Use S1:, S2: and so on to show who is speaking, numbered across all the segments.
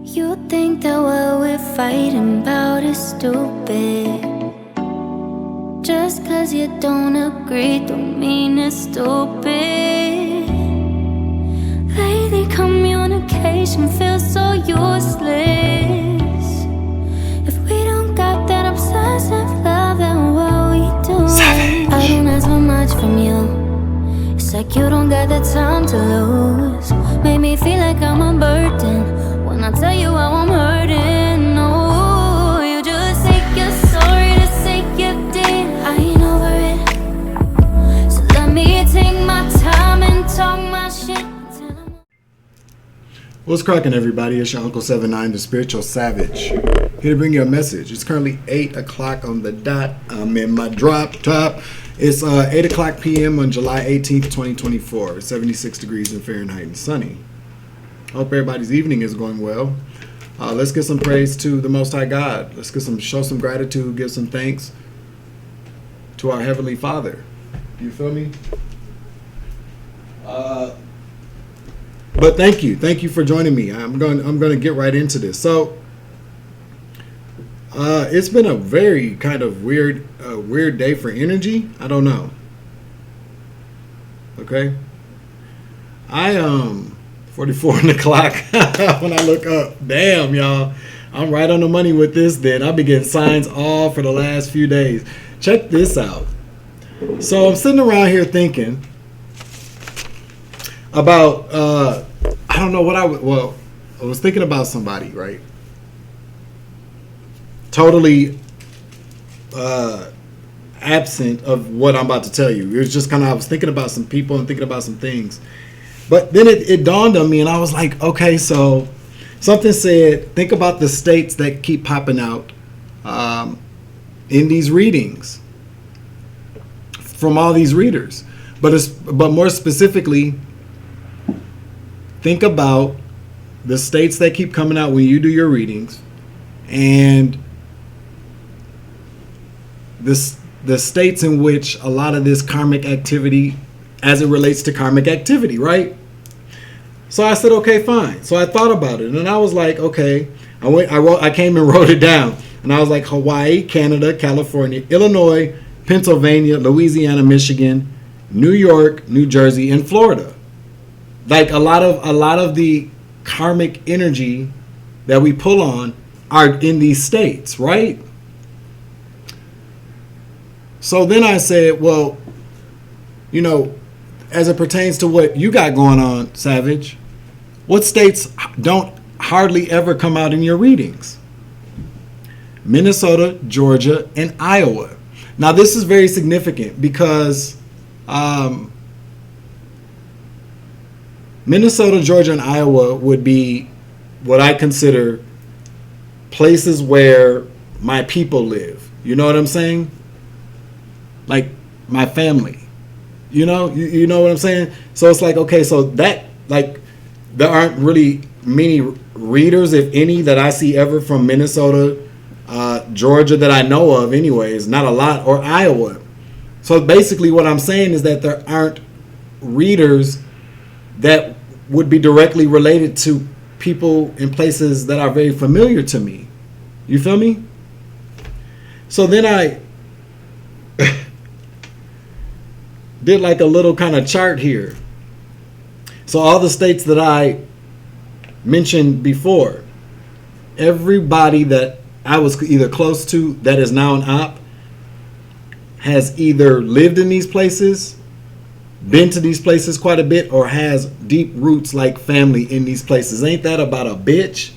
S1: You think that what we're fighting about is stupid. Just cause you don't agree don't mean it's stupid. Lately communication feels so useless. If we don't got that obsessive love, then what we do? I don't ask for much from you. It's like you don't got the time to lose. Made me feel like I'm a burden when I tell you how I'm hurting. No, you just say you're sorry to say you did. I ain't over it, so let me take my time and talk my shit.
S2: What's cracking, everybody? It's your Uncle 79, the Spiritual Savage, here to bring you a message. It's currently 8 o'clock on the dot. I'm in my drop top. It's 8 o'clock p.m. on July 18th, 2024. 76 degrees in Fahrenheit and sunny. Hope everybody's evening is going well. Let's give some praise to the Most High God. Let's show some gratitude, give some thanks to our Heavenly Father. You feel me? But thank you for joining me. I'm going to get right into this. So it's been a very kind of weird day for energy. I don't know. Okay, I 44 on the clock when I look up. Damn, y'all, I'm right on the money with this. Then I've been getting signs all for the last few days. Check this out. So I'm sitting around here thinking about I don't know what I was thinking about somebody, right? Totally absent of what I'm about to tell you. It was just kind of, I was thinking about some people and thinking about some things, but then it dawned on me, and I was like, okay, so something said, think about the states that keep popping out in these readings from all these readers, but more specifically, think about the states that keep coming out when you do your readings, and the states in which a lot of this karmic activity, as it relates to karmic activity, right? So I said, okay, fine. So I thought about it, and I was like, okay. I came and wrote it down, and I was like, Hawaii, Canada, California, Illinois, Pennsylvania, Louisiana, Michigan, New York, New Jersey, and Florida. Like a lot of the karmic energy that we pull on are in these states, right? So then I said, well, as it pertains to what you got going on, Savage, what states don't hardly ever come out in your readings? Minnesota, Georgia, and Iowa. Now this is very significant because Minnesota, Georgia, and Iowa would be what I consider places where my people live. You know what I'm saying? Like my family. You know what I'm saying? So it's like, okay, so that, like, there aren't really many readers, if any, that I see ever from Minnesota, Georgia, that I know of anyways, not a lot, or Iowa. So basically what I'm saying is that there aren't readers that would be directly related to people in places that are very familiar to me. You feel me? So then I did like a little kind of chart here. So all the states that I mentioned before, everybody that I was either close to that is now an op has either lived in these places, been to these places quite a bit, or has deep roots like family in these places. Ain't that about a bitch?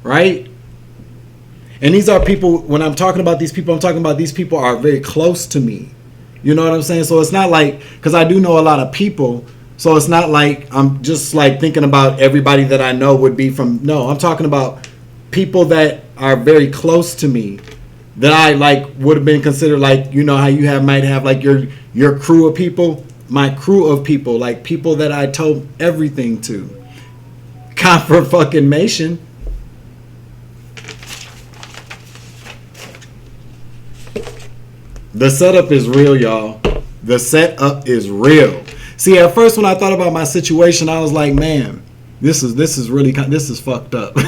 S2: Right? And these are people, when I'm talking about these people, I'm talking about these people are very close to me. You know what I'm saying? So it's not like, because I do know a lot of people, so it's not like I'm just like thinking about everybody that I know would be from, no, I'm talking about people that are very close to me that I like would have been considered, like, how you might have like your crew of people, my crew of people, like people that I told everything to. Confirmation. The setup is real, y'all. The setup is real. See, at first when I thought about my situation, I was like, man, This is really this is fucked up. I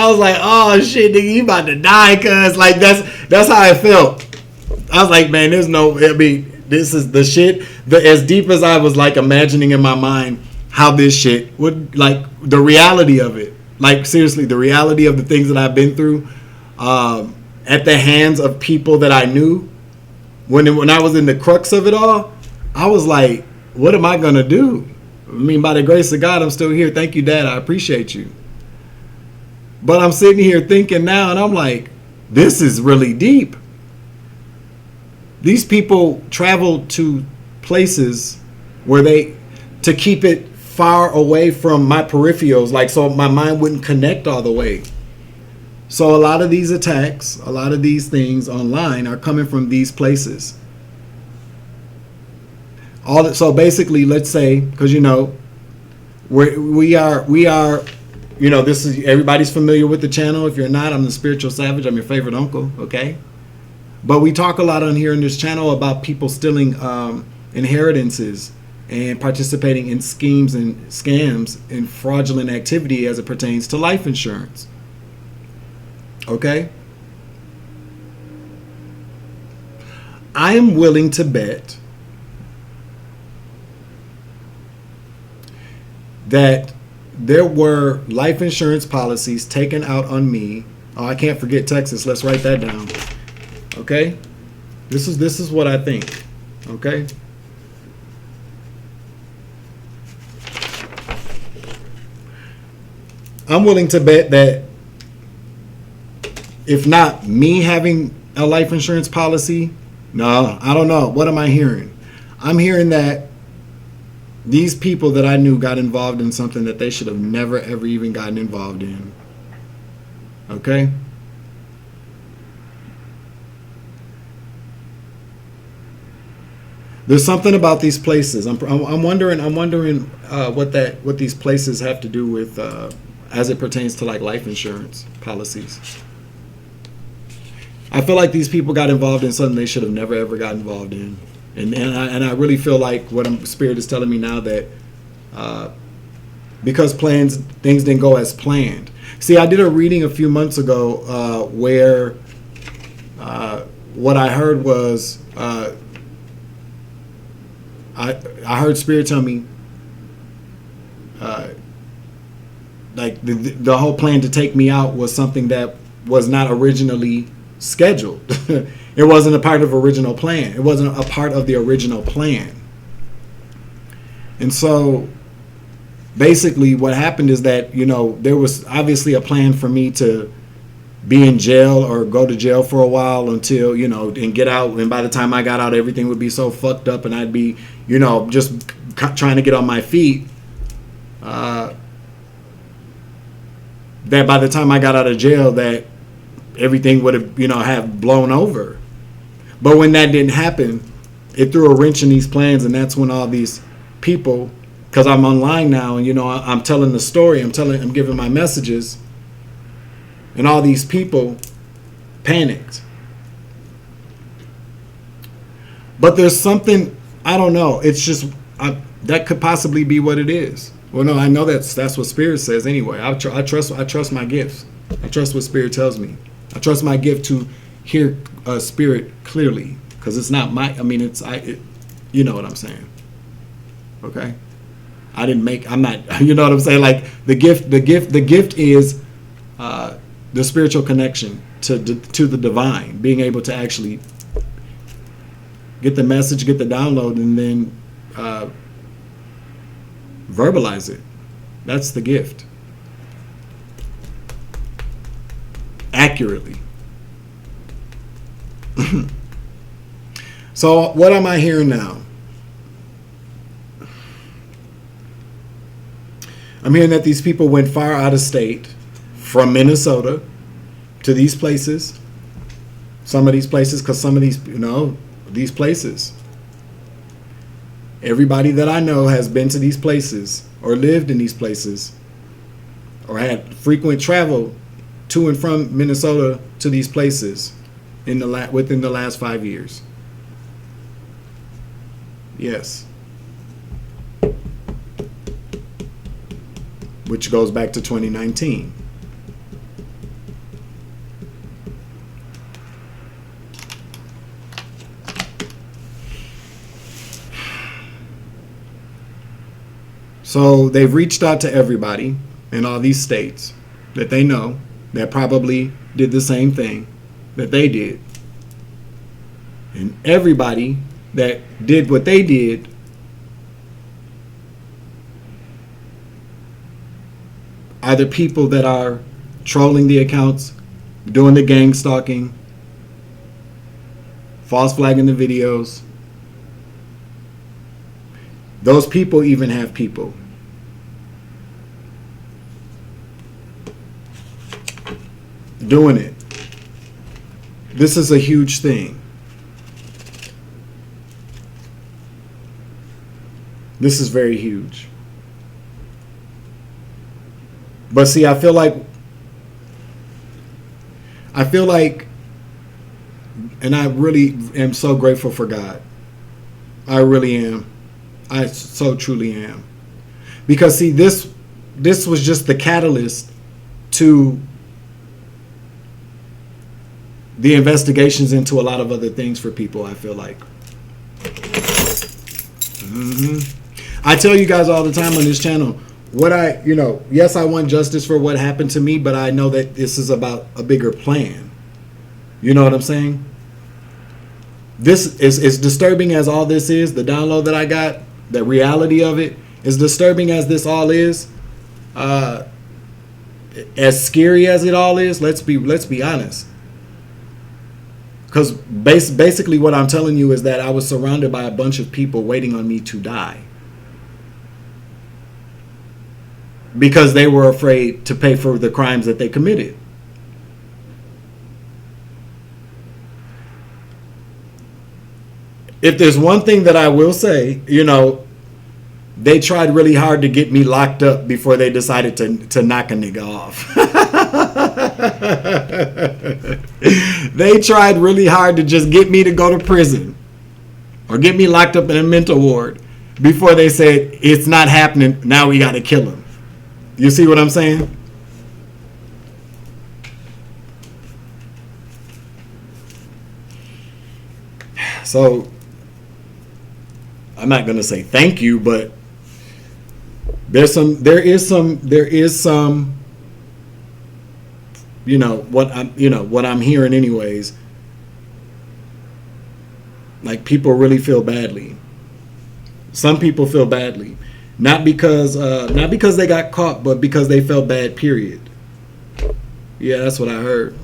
S2: was like, oh shit, nigga, you about to die, cuz like that's how I felt. I was like, man, there's no, I mean, this is the shit. As deep as I was like imagining in my mind how this shit would, like the reality of it, like seriously, the reality of the things that I've been through at the hands of people that I knew. When I was in the crux of it all, I was like, what am I gonna do? I mean, by the grace of God, I'm still here. Thank you, Dad. I appreciate you. But I'm sitting here thinking now, and I'm like, this is really deep. These people travel to places where to keep it far away from my peripherals, like so my mind wouldn't connect all the way. So a lot of these attacks, a lot of these things online are coming from these places. So basically, let's say, because we are, this is, everybody's familiar with the channel. If you're not, I'm the Spiritual Savage. I'm your favorite uncle, okay? But we talk a lot on here in this channel about people stealing inheritances and participating in schemes and scams and fraudulent activity as it pertains to life insurance. Okay? I am willing to bet that there were life insurance policies taken out on me. Oh, I can't forget Texas. Let's write that down. Okay? This is what I think. Okay? I'm willing to bet that if not me having a life insurance policy, no, I don't know. What am I hearing? I'm hearing that these people that I knew got involved in something that they should have never, ever even gotten involved in. Okay? There's something about these places. I'm wondering what these places have to do with as it pertains to like life insurance policies. I feel like these people got involved in something they should have never ever got involved in. And I really feel like what Spirit is telling me now that because things didn't go as planned. See, I did a reading a few months ago where what I heard was I heard Spirit tell me like the whole plan to take me out was something that was not originally scheduled. It wasn't a part of original plan. It wasn't a part of the original plan. And so basically what happened is that, there was obviously a plan for me to be in jail or go to jail for a while until, and get out. And by the time I got out, everything would be so fucked up and I'd be, just trying to get on my feet. That by the time I got out of jail, that everything would have, have blown over. But when that didn't happen, it threw a wrench in these plans, and that's when all these people, because I'm online now, and I'm telling the story, I'm giving my messages, and all these people panicked. But there's something, I don't know. It's just that could possibly be what it is. Well, no, I know that's what Spirit says anyway. I trust my gifts. I trust what Spirit tells me. I trust my gift to hear Spirit clearly, because it's not my. I mean, you know what I'm saying. Okay, I'm not. You know what I'm saying. Like the gift is the spiritual connection to the divine, being able to actually get the message, get the download, and then verbalize it. That's the gift. Accurately. So what am I hearing now? I'm hearing that these people went far out of state from Minnesota to these places. Some of these places, because some of these, these places. Everybody that I know has been to these places or lived in these places or had frequent travel to and from Minnesota to these places within the last 5 years. Yes. which goes back to 2019. So they've reached out to everybody in all these states that they know that probably did the same thing that they did. And everybody that did what they did are the people that are trolling the accounts, doing the gang stalking, false flagging the videos. Those people even have people. Doing it. This is a huge thing. This is very huge. But see, I feel like, and I really am so grateful for God. I really am. I so truly am. Because see, this was just the catalyst to the investigations into a lot of other things for people, I feel like. I tell you guys all the time on this channel, yes, I want justice for what happened to me, but I know that this is about a bigger plan. You know what I'm saying? This is as disturbing as all this is, the download that I got, the reality of it, as disturbing as this all is, as scary as it all is, let's be honest. Because basically what I'm telling you is that I was surrounded by a bunch of people waiting on me to die. Because they were afraid to pay for the crimes that they committed. If there's one thing that I will say, they tried really hard to get me locked up before they decided to knock a nigga off. They tried really hard to just get me to go to prison or get me locked up in a mental ward before they said, it's not happening, now we got to kill him. You see what I'm saying? So, I'm not going to say thank you, but there is some, what I'm hearing anyways, like people really feel badly. Some people feel badly, not because they got caught, but because they felt bad, period. Yeah, that's what I heard.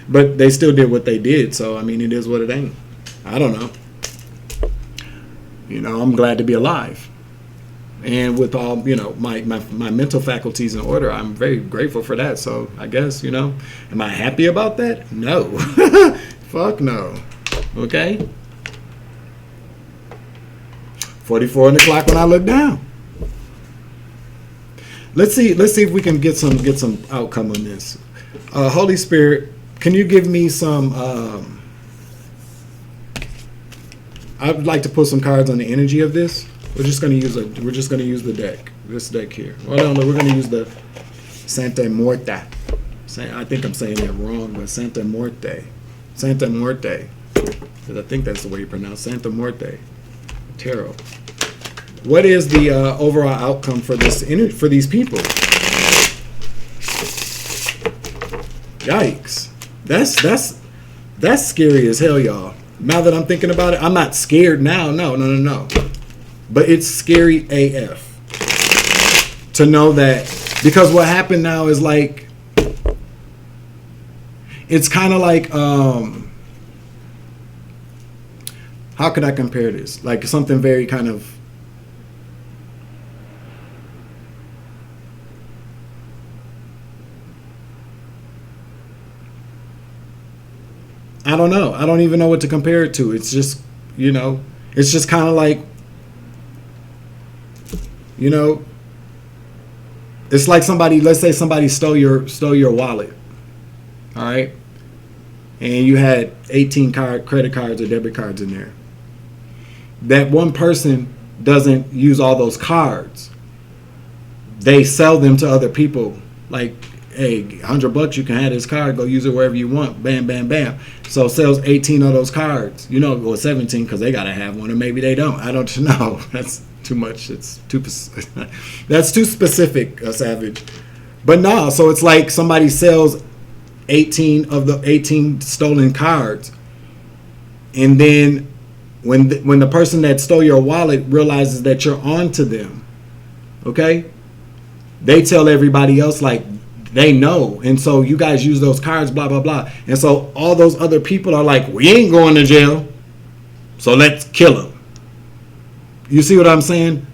S2: But they still did what they did, so I mean, it is what it ain't. I don't know. I'm glad to be alive. And with all, my mental faculties in order, I'm very grateful for that. So I guess, am I happy about that? No. Fuck no. Okay? 44 on the clock when I look down. Let's see if we can get some outcome on this. Holy Spirit, can you give me some I'd like to put some cards on the energy of this. We're just going to use the deck. This deck here. Well, no, we're going to use the Santa Muerte. I think I'm saying that wrong, but Santa Muerte. Santa Muerte. Because I think that's the way you pronounce Santa Muerte. Tarot. What is the overall outcome for these people? Yikes. That's scary as hell, y'all. Now that I'm thinking about it, I'm not scared now. No. But it's scary AF to know that, because what happened now is like, it's kind of like, how could I compare this? Like something very kind of, I don't know. I don't even know what to compare it to. It's just, it's just kind of like, it's like let's say somebody stole your wallet. All right. And you had 18 credit cards or debit cards in there. That one person doesn't use all those cards. they sell them to other people. Like, hey, $100 you can have this card, go use it wherever you want. Bam, bam, bam. So sells 18 of those cards, you know, or 17 because they gotta have one, or maybe they don't. I don't know. That's too much. It's too. That's too specific, Savage. But no, so it's like somebody sells 18 of the 18 stolen cards, and then when the person that stole your wallet realizes that you're on to them, okay, they tell everybody else, like, they know, and so you guys use those cards, blah blah blah, and so all those other people are like, we ain't going to jail, so let's kill them. You see what I'm saying?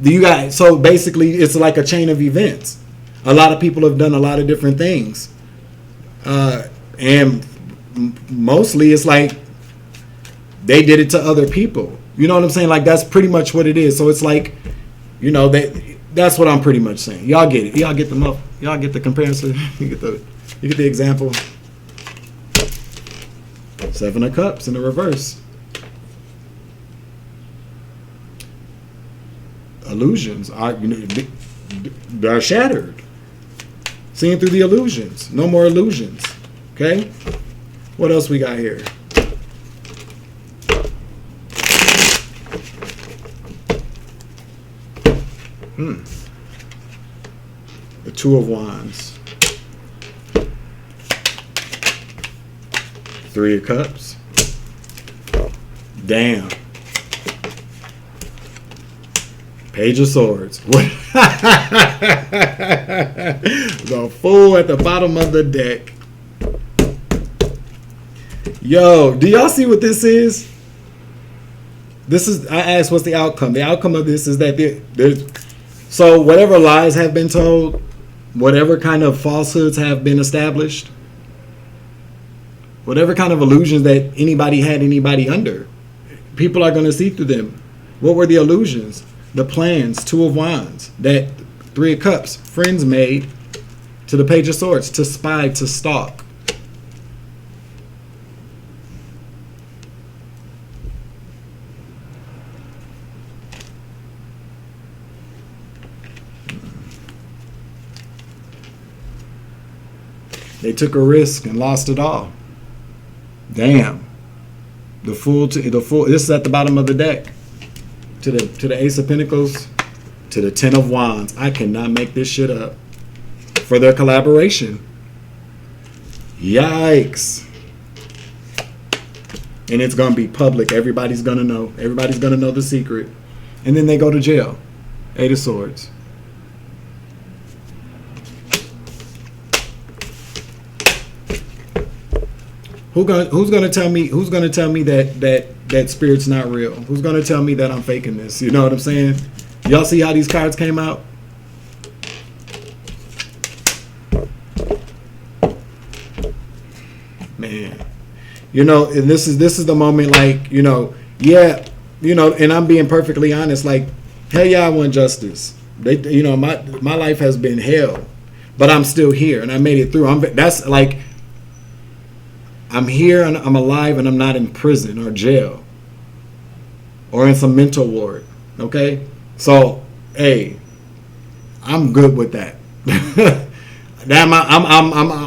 S2: You guys, so basically it's like a chain of events. A lot of people have done a lot of different things, and mostly it's like they did it to other people. You know what I'm saying? Like, that's pretty much what it is. So it's like, you know, that's what I'm pretty much saying. Y'all get it. Y'all get y'all get the comparison. You get the example. 7 of Cups in the reverse. Illusions are, you know, they're shattered. Seeing through the illusions. No more illusions. Okay? What else we got here? The 2 of Wands. 3 of Cups. Damn. Page of Swords. The Fool at the bottom of the deck. Yo, do y'all see what this is? This is, I asked, what's the outcome? The outcome of this is that there's, so whatever lies have been told, whatever kind of falsehoods have been established, whatever kind of illusions that anybody had anybody under, people are going to see through them. What were the illusions? The plans, 2 of Wands, that 3 of Cups, friends made, to the Page of Swords, to spy, to stalk. They took a risk and lost it all. Damn. The Fool. This is at the bottom of the deck. To the Ace of Pentacles, to the 10 of Wands. I cannot make this shit up. For their collaboration. Yikes. And it's gonna be public. Everybody's gonna know. Everybody's gonna know the secret. And then they go to jail. 8 of Swords. Who's gonna tell me that spirit's not real? Who's gonna tell me that I'm faking this? You know what I'm saying? Y'all see how these cards came out? Man, you know, and this is the moment, like, you know, yeah, you know, and I'm being perfectly honest, like, hell yeah, I want justice. You know, my life has been hell, but I'm still here and I made it through. That's like, I'm here and I'm alive and I'm not in prison or jail or in some mental ward. Okay? So, hey, I'm good with that.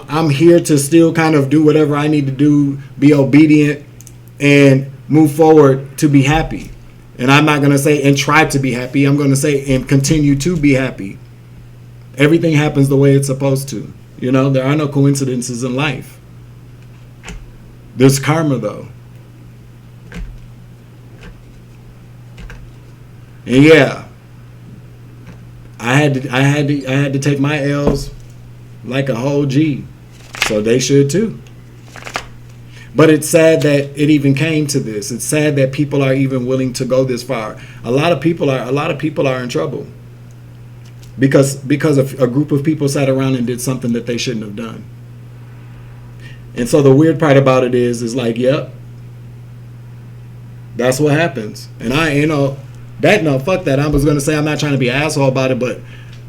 S2: I'm here to still kind of do whatever I need to do, be obedient, and move forward to be happy. And I'm not going to say and try to be happy. I'm going to say and continue to be happy. Everything happens the way it's supposed to. You know, there are no coincidences in life. There's karma, though. And yeah, I had to take my L's like a whole G. So they should too. But it's sad that it even came to this. It's sad that people are even willing to go this far. A lot of people are in trouble because a group of people sat around and did something that they shouldn't have done. And so the weird part about it is like, yep, that's what happens. And fuck that. I was going to say I'm not trying to be an asshole about it, but,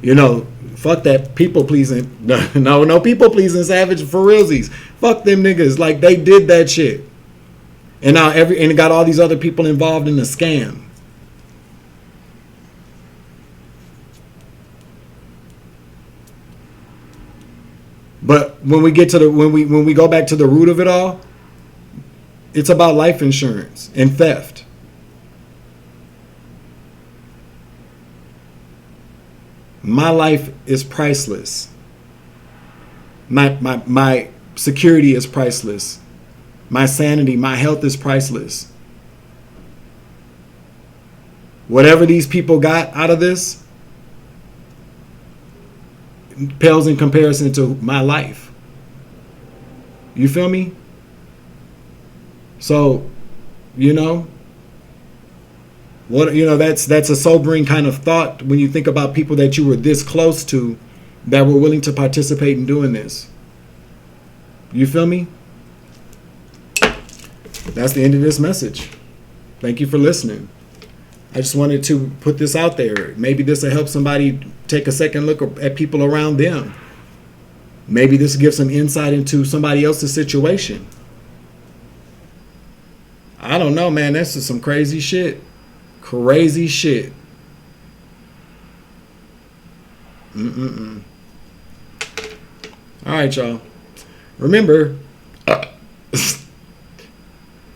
S2: you know, fuck that people pleasing. No people pleasing, Savage, for realsies. Fuck them niggas. Like, they did that shit. And now and it got all these other people involved in the scam. But when we get to the when we go back to the root of it all, it's about life insurance and theft. My life is priceless. My security is priceless. My sanity, my health is priceless. Whatever these people got out of this pales in comparison to my life. You feel me? So, that's a sobering kind of thought when you think about people that you were this close to that were willing to participate in doing this. You feel me? That's the end of this message. Thank you for listening. I just wanted to put this out there. Maybe this will help somebody take a second look at people around them. Maybe this will give some insight into somebody else's situation. I don't know, man. That's just some crazy shit. Crazy shit. All right, y'all. Remember,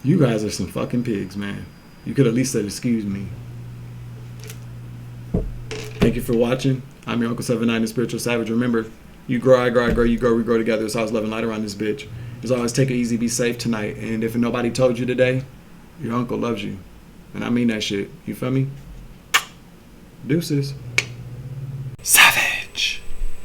S2: you guys are some fucking pigs, man. You could at least said, excuse me. Thank you for watching. I'm your Uncle 79, the Spiritual Savage. Remember, you grow, I grow, I grow, you grow, we grow together. It's always love and light around this bitch. As always, take it easy, be safe tonight. And if nobody told you today, your uncle loves you. And I mean that shit. You feel me? Deuces.